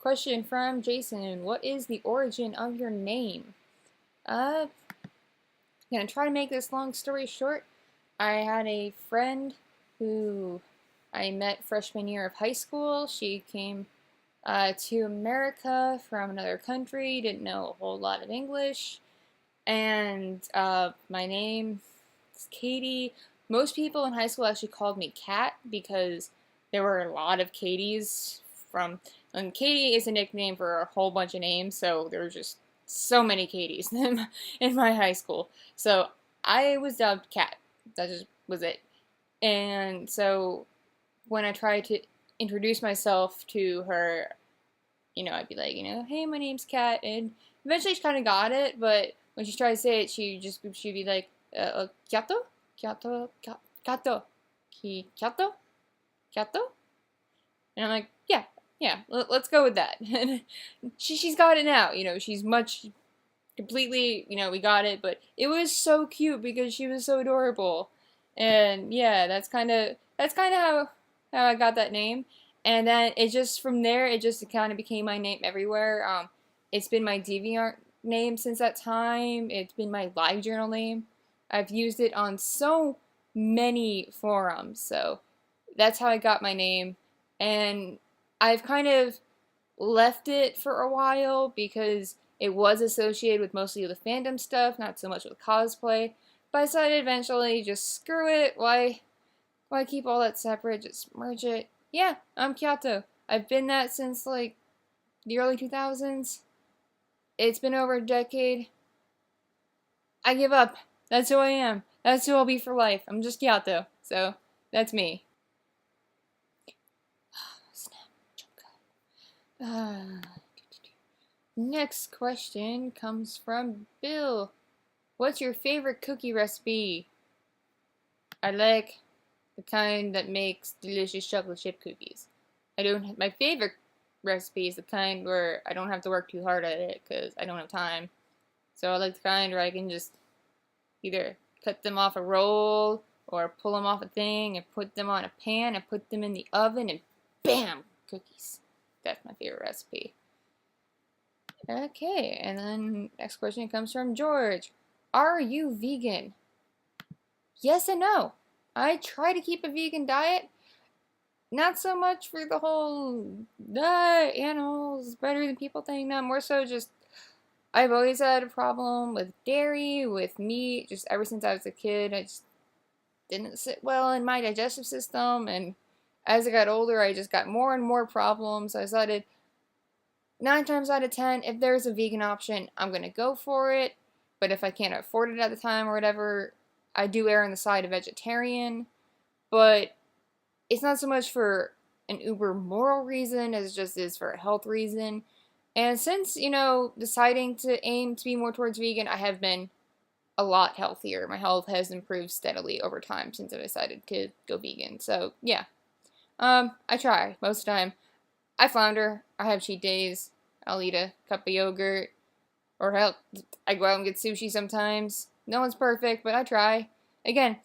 Question from Jason. What is the origin of your name? Uh, Gonna try to make this long story short. I had a friend who I met freshman year of high school. She came to America from another country, didn't know a whole lot of English, and my name is Katie. Most people in high school actually called me Kat because there were a lot of Katies from. And Katie is a nickname for a whole bunch of names, so there were just so many Katies in my high school. So I was dubbed Kat. That just was it. And so when I tried to introduce myself to her, I'd be like, hey, my name's Kat, and eventually she kind of got it, but when she tried to say it, she'd be like, Kyato, Kyato, Kato, Kyato, Kyato, and I'm like, yeah, yeah, let's go with that. And she's got it now, she's much completely, we got it, but it was so cute because she was so adorable, and yeah, that's kind of how I got that name. And then it just from there, it just kind of became my name everywhere. It's been my DeviantArt name since that time. It's been my LiveJournal name. I've used it on so many forums, so that's how I got my name. And I've kind of left it for a while because it was associated with mostly the fandom stuff, not so much with cosplay. But I decided eventually, just screw it. Why keep all that separate? Just merge it. Yeah, I'm Kyato. I've been that since like the early 2000s. It's been over a decade. I give up. That's who I am. That's who I'll be for life. I'm just Kyato. So, that's me. Next question comes from Bill. What's your favorite cookie recipe? I like the kind that makes delicious chocolate chip cookies. My favorite recipe is the kind where I don't have to work too hard at it because I don't have time. So I like the kind where I can just either cut them off a roll or pull them off a thing and put them on a pan and put them in the oven and bam, cookies. That's my favorite recipe. Okay, and then next question comes from George. Are you vegan? Yes and no. I try to keep a vegan diet. Not so much for the whole animals better than people thing. No, more so just I've always had a problem with dairy, with meat, just ever since I was a kid. I just didn't sit well in my digestive system, and as I got older, I just got more and more problems. So I decided 9 times out of 10, if there's a vegan option, I'm gonna go for it. But if I can't afford it at the time or whatever, I do err on the side of vegetarian. But it's not so much for an uber moral reason as it just is for a health reason. And since, deciding to aim to be more towards vegan, I have been a lot healthier. My health has improved steadily over time since I decided to go vegan. So, yeah. I try most of the time. I flounder. I have cheat days. I'll eat a cup of yogurt. Or hell, I go out and get sushi sometimes. No one's perfect, but I try. Again,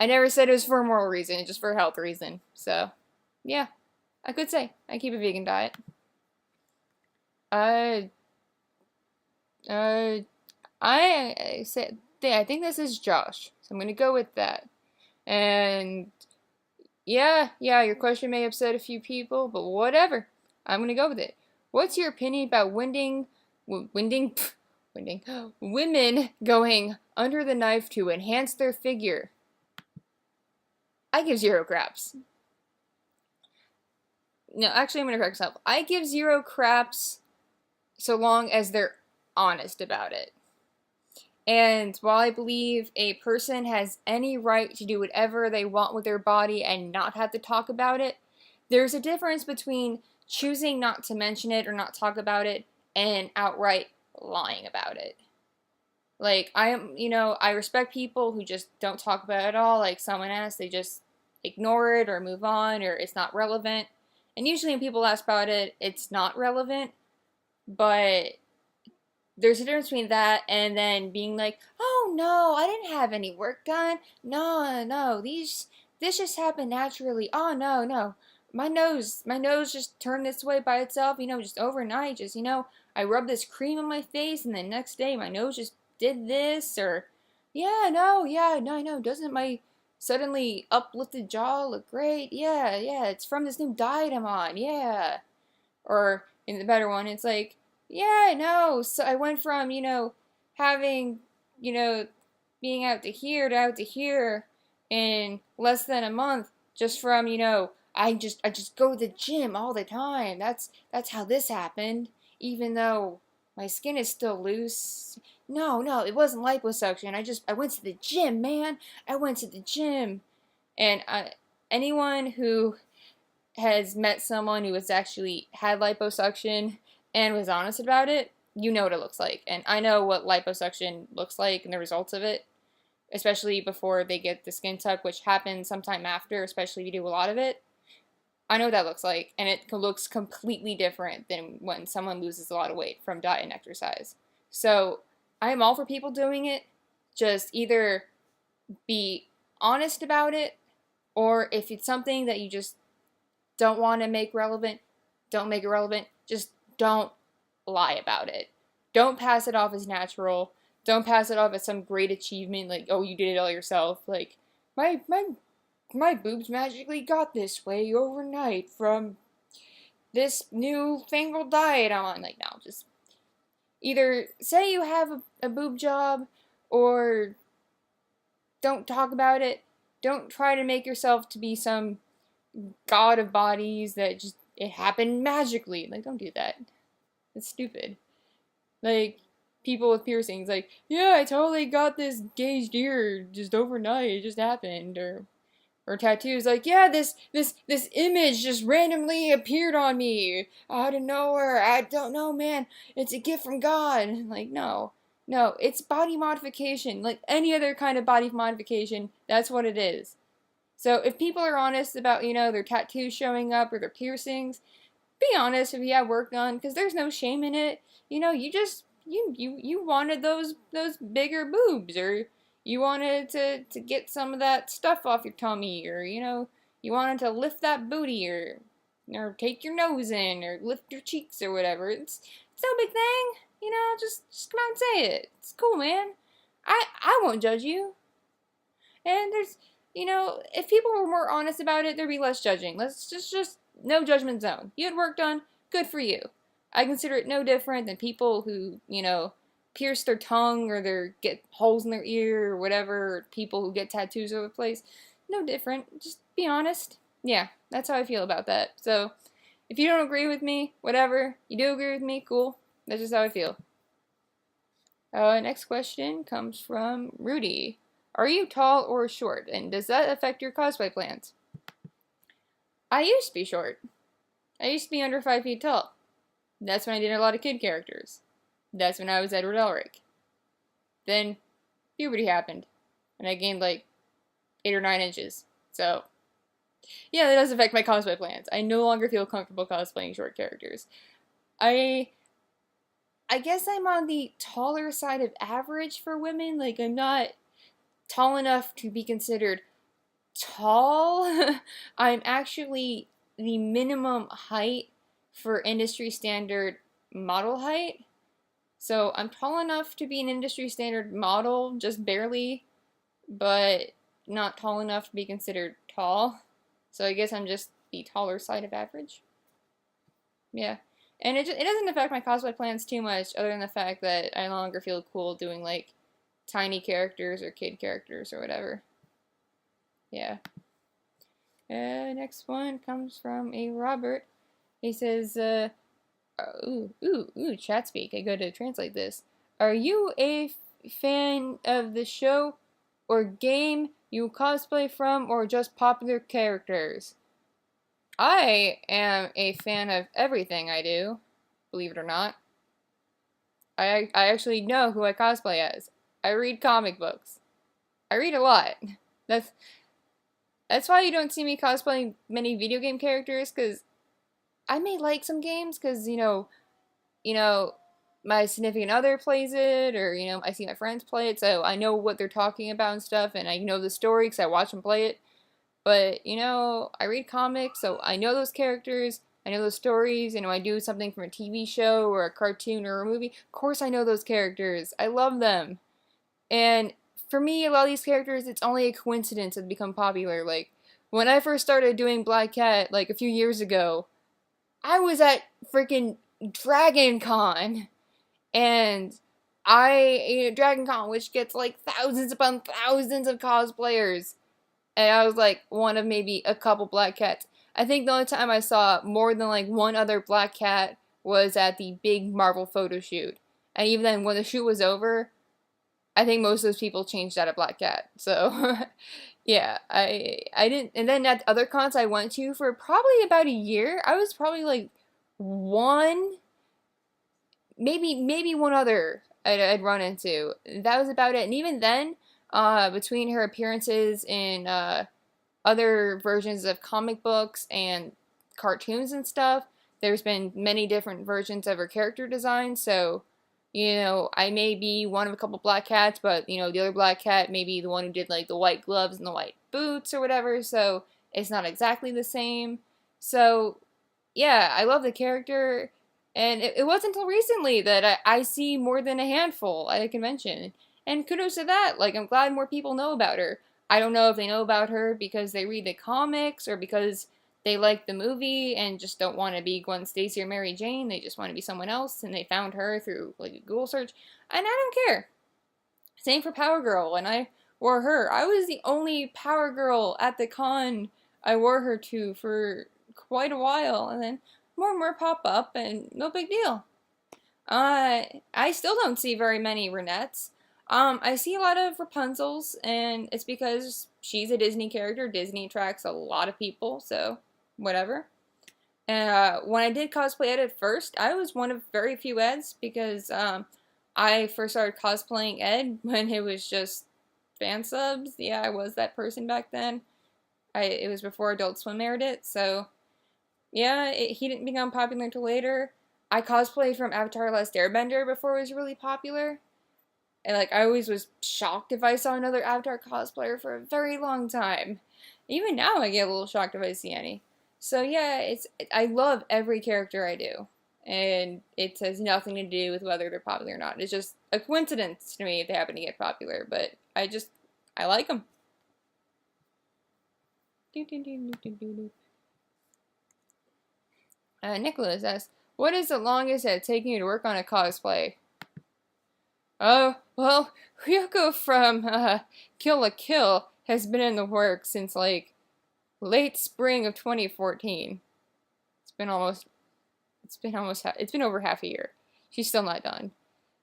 I never said it was for a moral reason, it's just for a health reason. So, yeah, I could say I keep a vegan diet. Uh, uh, I said, I think this is Josh, so I'm gonna go with that. And yeah, your question may upset a few people, but whatever. I'm gonna go with it. What's your opinion about winding, women going under the knife to enhance their figure? I give zero craps. No, actually, I'm gonna correct myself. I give zero craps so long as they're honest about it. And while I believe a person has any right to do whatever they want with their body and not have to talk about it, there's a difference between choosing not to mention it or not talk about it and outright lying about it. Like, I respect people who just don't talk about it at all. Like, someone asks, they just ignore it or move on or it's not relevant. And usually when people ask about it, it's not relevant. But there's a difference between that and then being like, oh no, I didn't have any work done. No, this just happened naturally. Oh no. my nose just turned this way by itself, just overnight, just, I rubbed this cream on my face and the next day my nose just did this, or, yeah, no, I know, doesn't my suddenly uplifted jaw look great? Yeah, it's from this new diet I'm on, yeah. Or, in the better one, it's like, yeah, no, so I went from, having, you know, being out to here in less than a month, just from, I just go to the gym all the time. That's how this happened. Even though my skin is still loose. No, it wasn't liposuction. I went to the gym, man. I went to the gym. And anyone who has met someone who has actually had liposuction and was honest about it, you know what it looks like. And I know what liposuction looks like and the results of it, especially before they get the skin tuck, which happens sometime after, especially if you do a lot of it. I know what that looks like, and it looks completely different than when someone loses a lot of weight from diet and exercise. So I am all for people doing it. Just either be honest about it, or if it's something that you just don't want to make relevant, don't make it relevant. Just don't lie about it. Don't pass it off as natural. Don't pass it off as some great achievement, like, oh, you did it all yourself. Like, my boobs magically got this way overnight from this new fangled diet I'm on. Like, no, just either say you have a boob job, or don't talk about it. Don't try to make yourself to be some god of bodies that just, it happened magically. Like, don't do that. It's stupid. Like, people with piercings, like, yeah, I totally got this gauged ear just overnight. It just happened. Or tattoos, like, yeah, this image just randomly appeared on me out of nowhere. I don't know, man. It's a gift from God. Like, no, it's body modification. Like any other kind of body modification, that's what it is. So if people are honest about, their tattoos showing up or their piercings, be honest if you have work done, because there's no shame in it. You just you wanted those bigger boobs, or you wanted to get some of that stuff off your tummy, or you wanted to lift that booty, or take your nose in, or lift your cheeks, or whatever. It's no big thing. Just come out and say it. It's cool, man. I won't judge you. And there's if people were more honest about it, there'd be less judging. Let's just no judgment zone. You had work done, good for you. I consider it no different than people who, pierce their tongue, or get holes in their ear, or whatever, or people who get tattoos over the place. No different. Just be honest. Yeah, that's how I feel about that. So, if you don't agree with me, whatever. You do agree with me, cool. That's just how I feel. Next question comes from Rudy. Are you tall or short, and does that affect your cosplay plans? I used to be short. I used to be under 5 feet tall. That's when I did a lot of kid characters. That's when I was Edward Elric. Then puberty happened, and I gained like 8 or 9 inches. So, yeah, that does affect my cosplay plans. I no longer feel comfortable cosplaying short characters. I guess I'm on the taller side of average for women. Like, I'm not tall enough to be considered tall. I'm actually the minimum height for industry standard model height. So I'm tall enough to be an industry standard model, just barely, but not tall enough to be considered tall. So I guess I'm just the taller side of average. Yeah. And it doesn't affect my cosplay plans too much, other than the fact that I no longer feel cool doing like tiny characters or kid characters or whatever. Yeah. Next one comes from a Robert. He says, chat speak. I go to translate this. Are you a fan of the show or game you cosplay from, or just popular characters? I am a fan of everything I do, believe it or not. I actually know who I cosplay as. I read comic books. I read a lot. That's why you don't see me cosplaying many video game characters, because I may like some games, because, my significant other plays it, or, I see my friends play it, so I know what they're talking about and stuff, and I know the story because I watch them play it. But, I read comics, so I know those characters, I know those stories, I do something from a TV show or a cartoon or a movie. Of course I know those characters. I love them. And for me, a lot of these characters, it's only a coincidence that become popular. Like, when I first started doing Black Cat, like, a few years ago, I was at freaking Dragon Con. And Dragon Con, which gets, like, thousands upon thousands of cosplayers. And I was, like, one of maybe a couple Black Cats. I think the only time I saw more than, like, one other Black Cat was at the big Marvel photo shoot. And even then, when the shoot was over, I think most of those people changed out of Black Cat. So, yeah, I didn't. And then at other cons I went to for probably about a year, I was probably like one, maybe one other I'd run into. That was about it. And even then, between her appearances in other versions of comic books and cartoons and stuff, there's been many different versions of her character design. So, I may be one of a couple Black Cats, but, the other Black Cat may be the one who did, like, the white gloves and the white boots or whatever, so it's not exactly the same. So, yeah, I love the character, and it wasn't until recently that I see more than a handful at a convention. And kudos to that, like, I'm glad more people know about her. I don't know if they know about her because they read the comics or because they like the movie and just don't want to be Gwen Stacy or Mary Jane. They just want to be someone else, and they found her through like a Google search. And I don't care. Same for Power Girl. When I wore her, I was the only Power Girl at the con I wore her to for quite a while, and then more and more pop up, and no big deal. I still don't see very many Renettes. I see a lot of Rapunzels, and it's because she's a Disney character. Disney attracts a lot of people, so whatever. When I did cosplay Ed at first, I was one of very few Eds because I first started cosplaying Ed when it was just fan subs. Yeah, I was that person back then. It was before Adult Swim aired it, so yeah, he didn't become popular until later. I cosplayed from Avatar: Last Airbender before it was really popular. And like I always was shocked if I saw another Avatar cosplayer for a very long time. Even now I get a little shocked if I see any. So yeah, I love every character I do. And it has nothing to do with whether they're popular or not. It's just a coincidence to me if they happen to get popular, but I like them. Nicholas asks, what is the longest it taken you to work on a cosplay? Oh, well, Ryuko from Kill la Kill has been in the works since like late spring of 2014. It's been over half a year. She's still not done.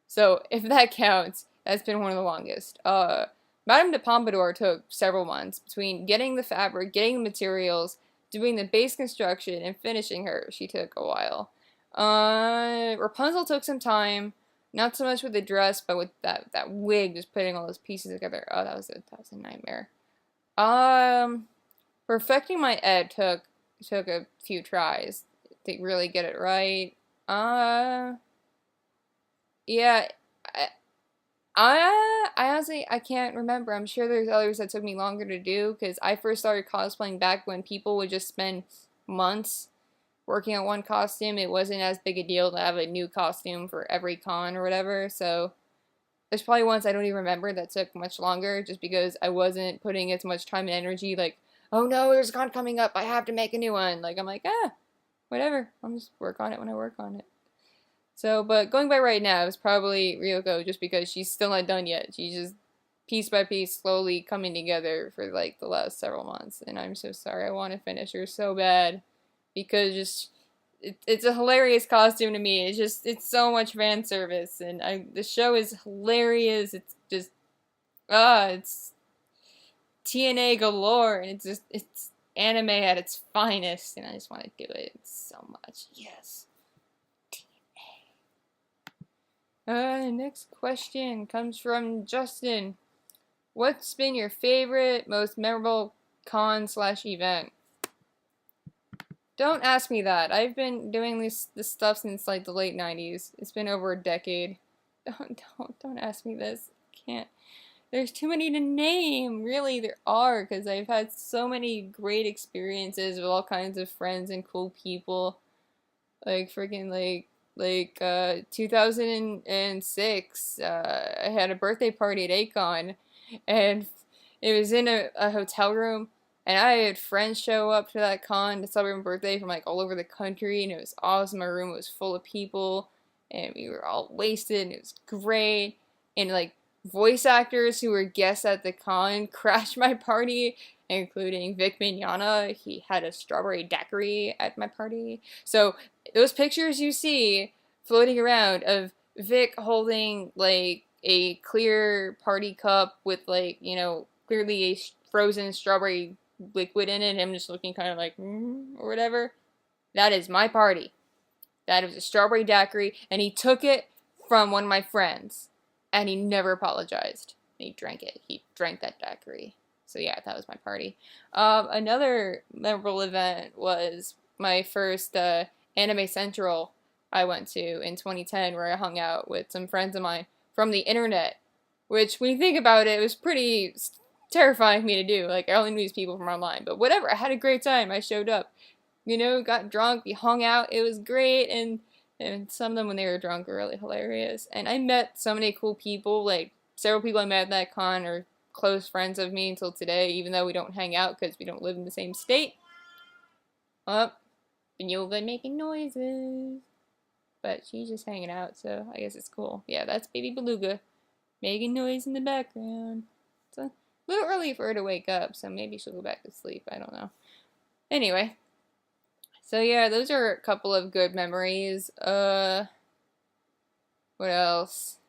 So if that counts, that's been one of the longest. Madame de Pompadour took several months between getting the fabric, getting the materials, doing the base construction, and finishing her. She took a while. Rapunzel took some time. Not so much with the dress, but with that wig, just putting all those pieces together. Oh, that was a nightmare. Perfecting my Ed took a few tries to really get it right. Yeah, I honestly I can't remember. I'm sure there's others that took me longer to do because I first started cosplaying back when people would just spend months working on one costume. It wasn't as big a deal to have a new costume for every con or whatever. So there's probably ones I don't even remember that took much longer just because I wasn't putting as much time and energy. Like, oh no, there's a con coming up. I have to make a new one. Like I'm like whatever. I'll just work on it when I work on it. So, but going by right now, it's probably Ryuko just because she's still not done yet. She's just piece by piece slowly coming together for like the last several months. And I'm so sorry. I want to finish her so bad because just it's a hilarious costume to me. It's so much fan service and the show is hilarious. It's just it's TNA galore and it's anime at its finest and I just want to do it so much. Yes. Next question comes from Justin. What's been your favorite, most memorable con/event? Don't ask me that. I've been doing this stuff since like the late 90s. It's been over a decade. Don't ask me this. Can't. There's too many to name. Really, there are, because I've had so many great experiences with all kinds of friends and cool people. Like freaking 2006, I had a birthday party at Akon, and it was in a hotel room, and I had friends show up to that con to celebrate my birthday from like all over the country, and it was awesome. My room was full of people, and we were all wasted, and it was great. And like voice actors who were guests at the con crashed my party, including Vic Mignogna. He had a strawberry daiquiri at my party. So those pictures you see floating around of Vic holding like a clear party cup with like, you know, clearly a frozen strawberry liquid in it, and him just looking kind of like, or whatever. That is my party. That was a strawberry daiquiri, and he took it from one of my friends, and he never apologized. He drank it. He drank that daiquiri. So yeah, that was my party. Another memorable event was my first Anime Central I went to in 2010, where I hung out with some friends of mine from the internet, which, when you think about it, was pretty terrifying for me to do. Like, I only knew these people from online, but whatever, I had a great time. I showed up, you know, got drunk, we hung out, it was great, and some of them, when they were drunk, were really hilarious. And I met so many cool people. Like, several people I met at that con are close friends of me until today, even though we don't hang out because we don't live in the same state. Up, you've been making noises. But she's just hanging out, so I guess it's cool. Yeah, that's baby Beluga making noise in the background. It's a little early for her to wake up, so maybe she'll go back to sleep. I don't know. Anyway, so yeah, those are a couple of good memories. What else?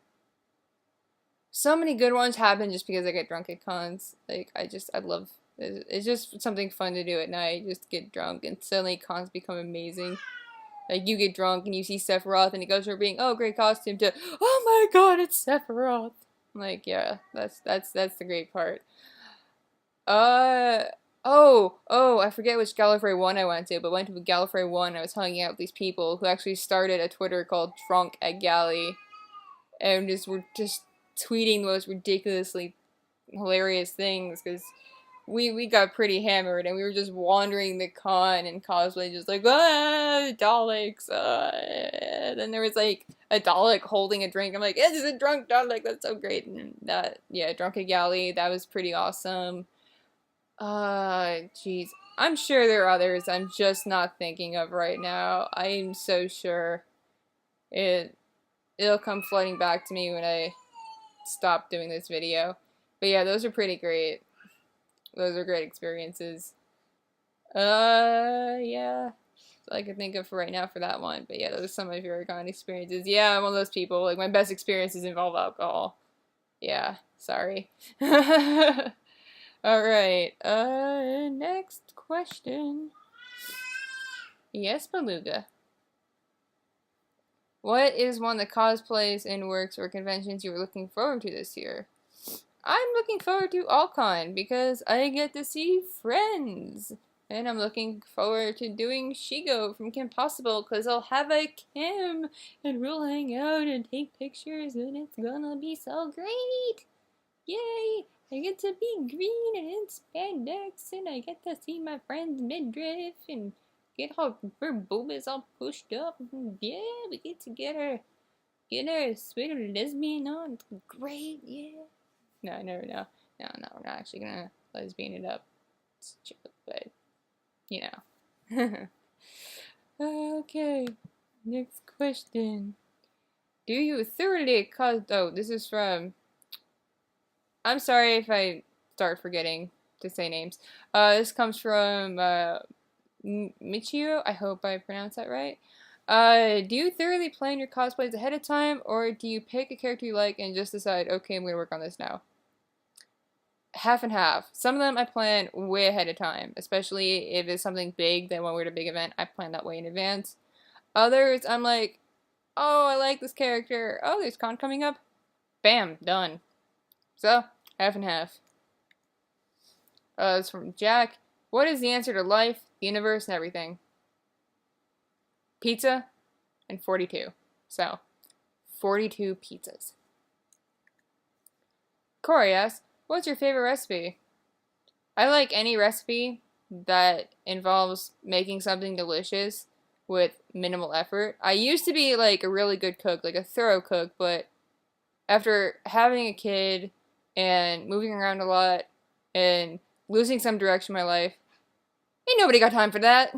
So many good ones happen just because I get drunk at cons. Like, I love, it's just something fun to do at night, just get drunk, and suddenly cons become amazing. Like, you get drunk and you see Sephiroth, and it goes from being, oh, great costume, to, oh my god, it's Sephiroth. I'm like, yeah, that's the great part. I forget which Gallifrey 1 I went to, but went to Gallifrey 1, I was hanging out with these people who actually started a Twitter called Drunk at Galley, and were just tweeting the most ridiculously hilarious things, because we got pretty hammered, and we were just wandering the con and cosplay, just like, Daleks, then there was like a Dalek holding a drink. I'm like, it's a drunk Dalek, that's so great. And that, yeah, Drunk at Galley, that was pretty awesome. Jeez, I'm sure there are others I'm just not thinking of right now. I'm so sure it'll come flooding back to me when I stop doing this video. But yeah, those are pretty great. Those are great experiences. Yeah. That's all I can think of for right now for that one. But yeah, those are some of my favorite con experiences. Yeah, I'm one of those people. Like, my best experiences involve alcohol. Yeah, sorry. Alright, next question. Yes, Beluga. What is one of the cosplays and works or conventions you were looking forward to this year? I'm looking forward to AllCon because I get to see friends. And I'm looking forward to doing Shigo from Kim Possible because I'll have a Kim and we'll hang out and take pictures and it's gonna be so great. Yay! I get to be green and in spandex and I get to see my friend's midriff and get her boobas all pushed up. Yeah, we get to get her sweet lesbian on. It's great, yeah. No, never know. No, we're not actually gonna lesbian it up. It's a joke, but, you know. Okay, next question. Do you thoroughly this is from, I'm sorry if I start forgetting to say names. This comes from, Michio, I hope I pronounced that right. Do you thoroughly plan your cosplays ahead of time, or do you pick a character you like and just decide, okay, I'm gonna work on this now? Half and half. Some of them I plan way ahead of time, especially if it's something big, then when we're at a big event, I plan that way in advance. Others, I'm like, oh, I like this character. Oh, there's con coming up. Bam, done. So, half and half. It's from Jack. What is the answer to life, the universe, and everything? Pizza and 42. So, 42 pizzas. Corey asks, what's your favorite recipe? I like any recipe that involves making something delicious with minimal effort. I used to be like a really good cook, like a thorough cook, but after having a kid and moving around a lot and losing some direction in my life, ain't nobody got time for that.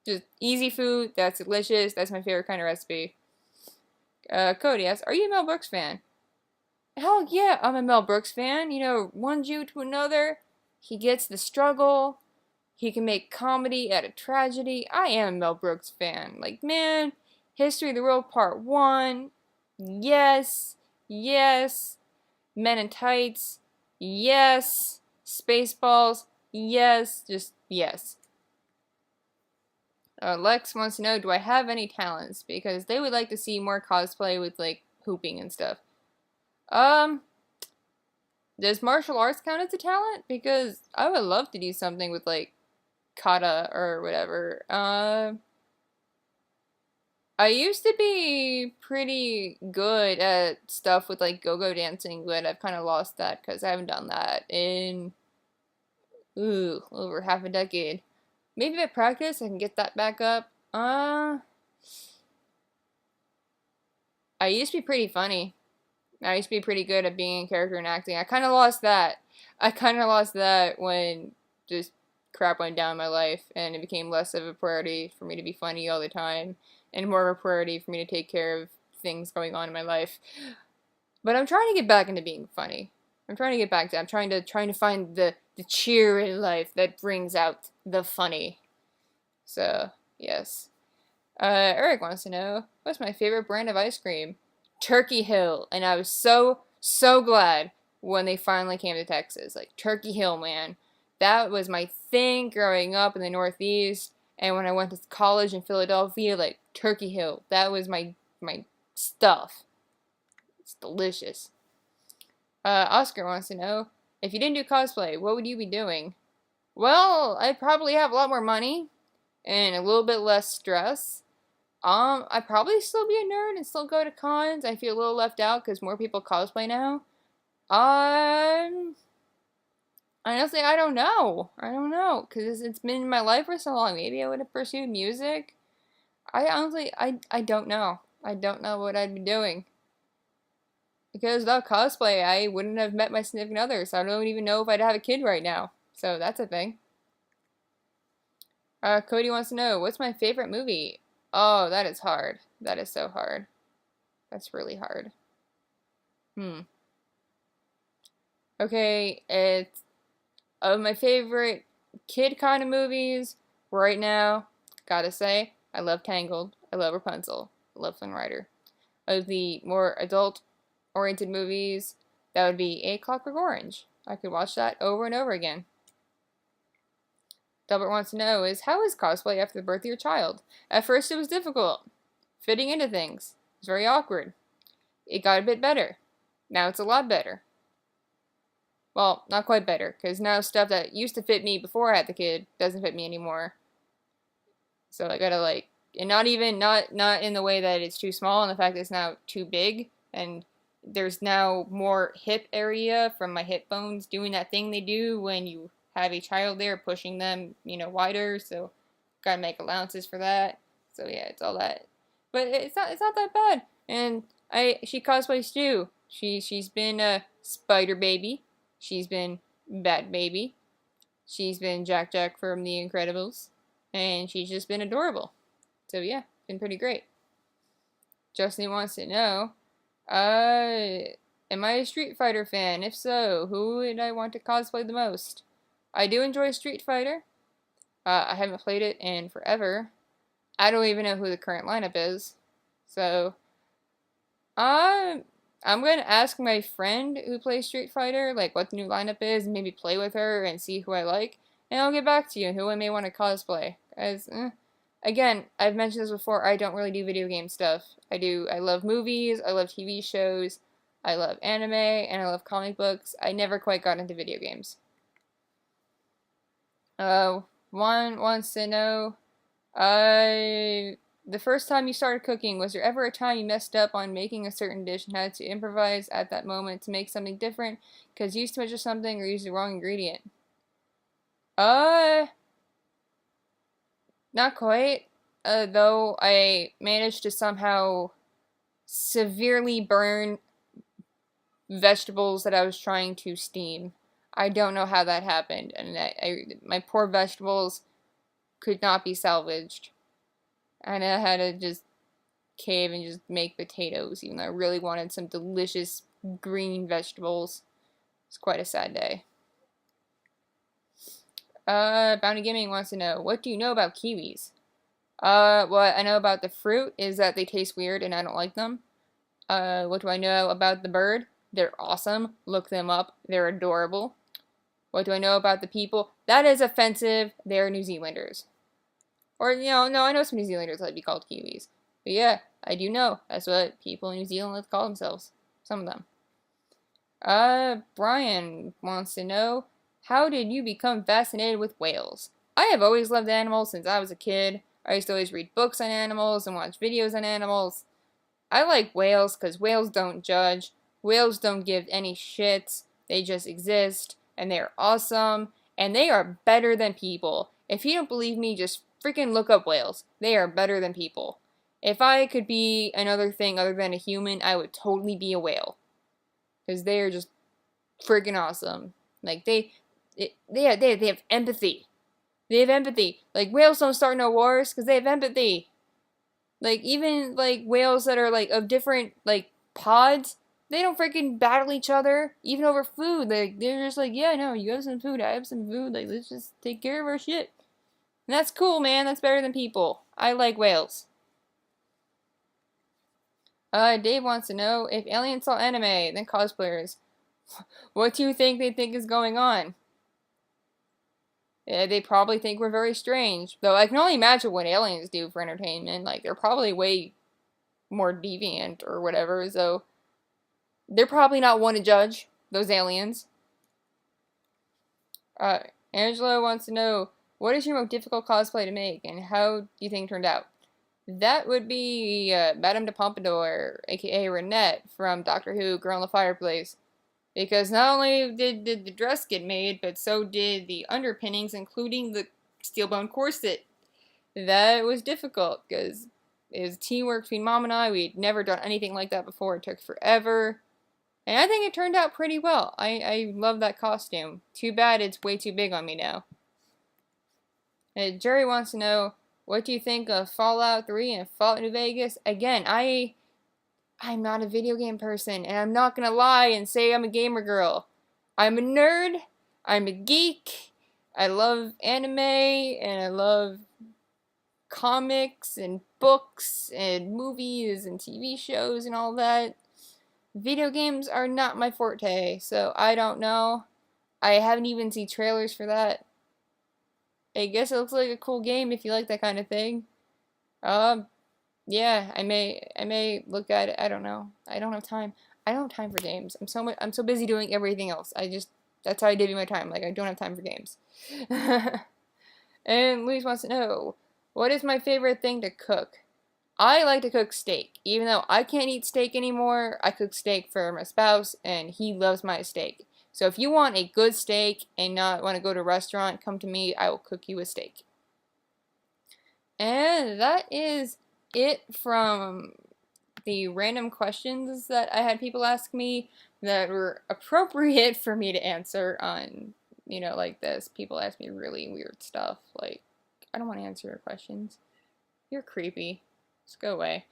Just easy food, that's delicious, that's my favorite kind of recipe. Cody asks, are you a Mel Brooks fan? Hell yeah, I'm a Mel Brooks fan. You know, one Jew to another, he gets the struggle. He can make comedy out of tragedy. I am a Mel Brooks fan. Like, man, History of the World Part 1. Yes. Yes. Men in Tights. Yes. Spaceballs. Yes. Just yes. Lex wants to know, do I have any talents? Because they would like to see more cosplay with, like, hooping and stuff. Does martial arts count as a talent? Because I would love to do something with, like, kata or whatever. I used to be pretty good at stuff with like go-go dancing, but I've kind of lost that because I haven't done that in over half a decade. Maybe if I practice, I can get that back up. I used to be pretty funny. I used to be pretty good at being in character and acting. I kind of lost that. I kind of lost that when just crap went down in my life and it became less of a priority for me to be funny all the time and more of a priority for me to take care of things going on in my life. But I'm trying to get back into being funny. I'm trying to get back to I'm trying to find the cheer in life that brings out the funny. So, yes. Eric wants to know, what's my favorite brand of ice cream? Turkey Hill. And I was so glad when they finally came to Texas. Like, Turkey Hill, man. That was my thing growing up in the Northeast. And when I went to college in Philadelphia, like, Turkey Hill. That was my stuff. It's delicious. Oscar wants to know, if you didn't do cosplay, what would you be doing? Well, I'd probably have a lot more money and a little bit less stress. I'd probably still be a nerd and still go to cons. I feel a little left out because more people cosplay now. Honestly, I don't know. I don't know because it's been in my life for so long. Maybe I would have pursued music. I honestly, I don't know. I don't know what I'd be doing. Because without cosplay, I wouldn't have met my significant other, so I don't even know if I'd have a kid right now. So that's a thing. Cody wants to know, what's my favorite movie? Oh, that is hard. That is so hard. That's really hard. Okay, it's of my favorite kid kind of movies right now. Gotta say, I love Tangled. I love Rapunzel. I love Flynn Rider. Of the more adult-oriented movies, that would be A Clockwork Orange. I could watch that over and over again. Delbert wants to know is, how is cosplay after the birth of your child? At first it was difficult. Fitting into things. It was very awkward. It got a bit better. Now it's a lot better. Well, not quite better, because now stuff that used to fit me before I had the kid doesn't fit me anymore. So I gotta like, and not in the way that it's too small, and the fact that it's now too big, and there's now more hip area from my hip bones doing that thing they do when you have a child there, pushing them, wider, so gotta make allowances for that. So yeah, it's all that. But it's not that bad. And she cosplays too. She's been a Spider Baby. She's been Bat Baby. She's been Jack from The Incredibles. And she's just been adorable. So yeah, been pretty great. Justin wants to know, am I a Street Fighter fan? If so, who would I want to cosplay the most? I do enjoy Street Fighter. I haven't played it in forever. I don't even know who the current lineup is. So, I'm going to ask my friend who plays Street Fighter, like, what the new lineup is, and maybe play with her and see who I like. And I'll get back to you who I may want to cosplay. As, again, I've mentioned this before, I don't really do video game stuff. I love movies, I love TV shows, I love anime, and I love comic books. I never quite got into video games. One wants to know, The first time you started cooking, was there ever a time you messed up on making a certain dish and had to improvise at that moment to make something different because you used too much of something or used the wrong ingredient? Uh, not quite. Though I managed to somehow severely burn vegetables that I was trying to steam. I don't know how that happened, and my poor vegetables could not be salvaged. And I had to just cave and just make potatoes, even though I really wanted some delicious green vegetables. It's quite a sad day. Bounty Gaming wants to know, what do you know about kiwis? What I know about the fruit is that they taste weird and I don't like them. What do I know about the bird? They're awesome. Look them up. They're adorable. What do I know about the people? That is offensive. They're New Zealanders. Or, no, I know some New Zealanders that would be called Kiwis. But yeah, I do know. That's what people in New Zealand like to call themselves. Some of them. Brian wants to know, how did you become fascinated with whales? I have always loved animals since I was a kid. I used to always read books on animals and watch videos on animals. I like whales because whales don't judge. Whales don't give any shits. They just exist, and they're awesome, and they are better than people. If you don't believe me, just freaking look up whales. They are better than people. If I could be another thing other than a human, I would totally be a whale. Because they are just freaking awesome. Like, they have empathy. They have empathy. Like, whales don't start no wars because they have empathy. Like, even, like, whales that are, like, of different, like, pods, they don't freaking battle each other, even over food. Like, they're just like, yeah, no, you have some food, I have some food. Like, let's just take care of our shit. And that's cool, man. That's better than people. I like whales. Dave wants to know, if aliens saw anime, then cosplayers, what do you think they think is going on? Yeah, they probably think we're very strange. Though I can only imagine what aliens do for entertainment. Like, they're probably way more deviant or whatever, so they're probably not one to judge, those aliens. Uh, Angelo wants to know, what is your most difficult cosplay to make, and how do you think it turned out? That would be Madame de Pompadour, aka Renette, from Doctor Who, Girl in the Fireplace. Because not only did the dress get made, but so did the underpinnings, including the steel bone corset. That was difficult, because it was teamwork between Mom and I. We'd never done anything like that before. It took forever. And I think it turned out pretty well. I love that costume. Too bad it's way too big on me now. And Jerry wants to know, what do you think of Fallout 3 and Fallout New Vegas? Again, I'm not a video game person, and I'm not gonna lie and say I'm a gamer girl. I'm a nerd, I'm a geek, I love anime, and I love comics and books and movies and TV shows and all that. Video games are not my forte, so I don't know. I haven't even seen trailers for that. I guess it looks like a cool game if you like that kind of thing. Yeah, I may look at it. I don't know. I don't have time. I don't have time for games. I'm so busy doing everything else. That's how I divvy my time. Like, I don't have time for games. And Luis wants to know, what is my favorite thing to cook? I like to cook steak. Even though I can't eat steak anymore, I cook steak for my spouse, and he loves my steak. So if you want a good steak and not want to go to a restaurant, come to me. I will cook you a steak. And that is it from the random questions that I had people ask me that were appropriate for me to answer on, like this. People ask me really weird stuff. Like, I don't want to answer your questions. You're creepy. Just go away.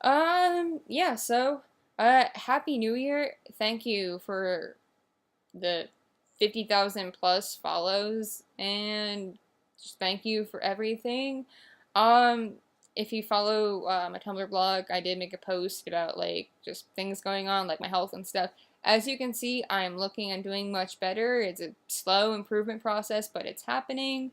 Yeah, so, Happy New Year. Thank you for the 50,000 plus follows, and just thank you for everything. If you follow my Tumblr blog, I did make a post about, like, just things going on, like my health and stuff. As you can see, I'm looking and doing much better. It's a slow improvement process, but it's happening.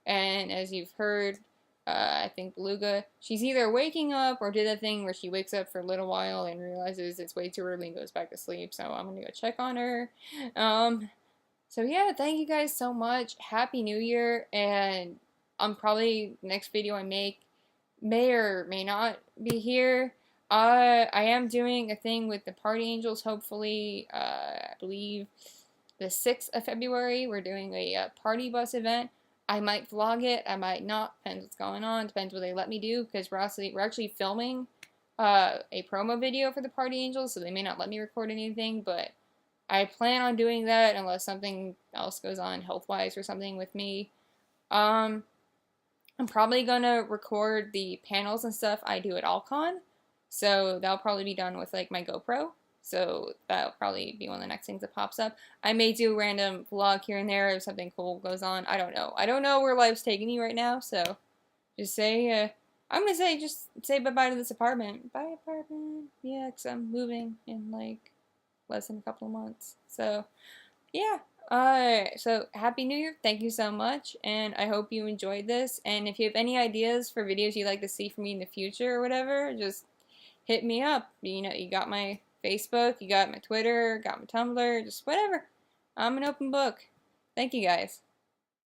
And as you've heard, I think Beluga, she's either waking up or did a thing where she wakes up for a little while and realizes it's way too early and goes back to sleep, so I'm gonna go check on her. So yeah, thank you guys so much. Happy New Year, and I'm probably, next video I make, may or may not be here. I am doing a thing with the Party Angels, hopefully, I believe the 6th of February. We're doing a party bus event. I might vlog it, I might not, depends what's going on, depends what they let me do, because we're actually filming a promo video for the Party Angels, so they may not let me record anything, but I plan on doing that unless something else goes on health-wise or something with me. Um, I'm probably gonna record the panels and stuff I do at AllCon, so that'll probably be done with like my GoPro. So that'll probably be one of the next things that pops up. I may do a random vlog here and there if something cool goes on. I don't know. I don't know where life's taking me right now, so just say, I'm gonna say, just say bye-bye to this apartment. Bye, apartment. Yeah, because I'm moving in like less than a couple of months. So, yeah. So Happy New Year. Thank you so much. And I hope you enjoyed this. And if you have any ideas for videos you'd like to see from me in the future or whatever, just hit me up. You know, you got my Facebook, you got my Twitter, got my Tumblr, just whatever. I'm an open book. Thank you guys.